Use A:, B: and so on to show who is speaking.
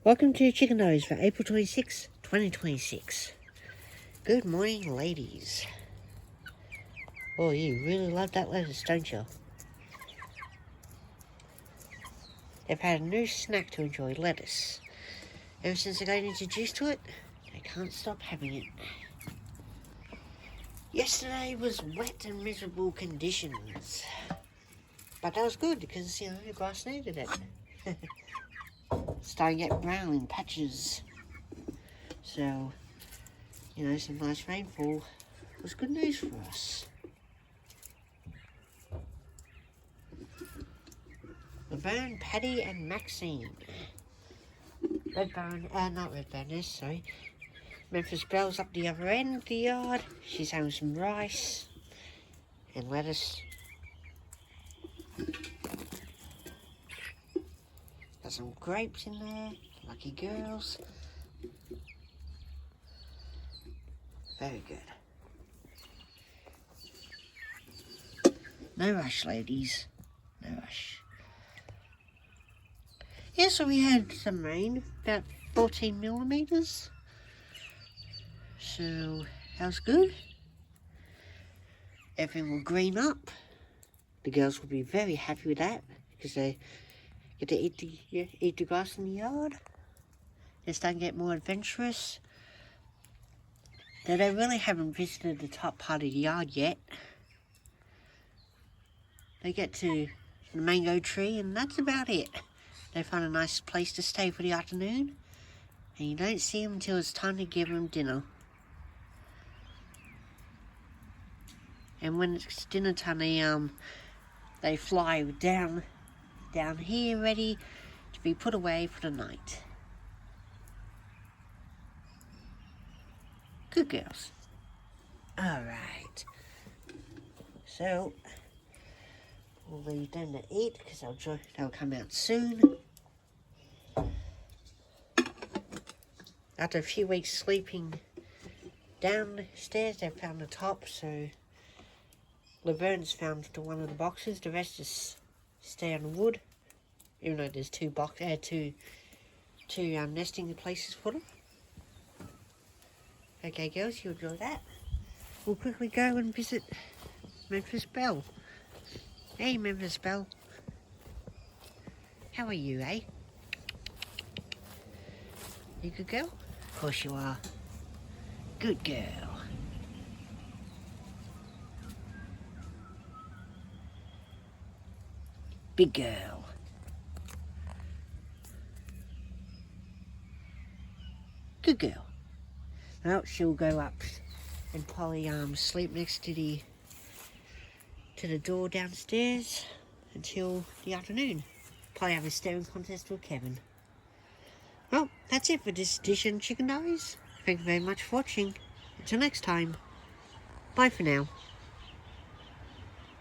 A: Welcome to Chicken Dairies for April 26, 2026. Good morning, ladies. Oh, you really love that lettuce, don't you? They've had a new snack to enjoy, lettuce. Ever since they got introduced to it, they can't stop having it. Yesterday was wet and miserable conditions. But that was good because, the grass needed it. Starting to get brown in patches. So, some nice rainfall was good news for us. Laverne, Paddy and Maxine. Sorry. Memphis Belle's up the other end of the yard. She's having some rice and lettuce. Got some grapes in there. Lucky girls. Very good. No rush, ladies. No rush. Yeah, so we had some rain, about 14 millimeters. So that was good. Everything will green up. The girls will be very happy with that because they get to eat the grass in the yard. They're starting to get more adventurous. Though they really haven't visited the top part of the yard yet. They get to the mango tree and that's about it. They find a nice place to stay for the afternoon. And you don't see them until it's time to give them dinner. And when it's dinner time, they fly down here ready to be put away for the night. Good girls. Alright. So, we'll leave them to eat because they'll come out soon. After a few weeks sleeping downstairs, they've found the top, so Laverne's found one of the boxes. The rest just stay on the wood, even though there's two nesting places for them. Okay, girls, you enjoy that. We'll quickly go and visit Memphis Belle. Hey, Memphis Belle. How are you, eh? You good girl? Of course you are. Good girl. Big girl. Good girl. Well, she'll go up and probably sleep next to the door downstairs until the afternoon. Probably have a staring contest with Kevin. Well, that's it for this edition of Chicken Dairies. Thank you very much for watching. Until next time, bye for now.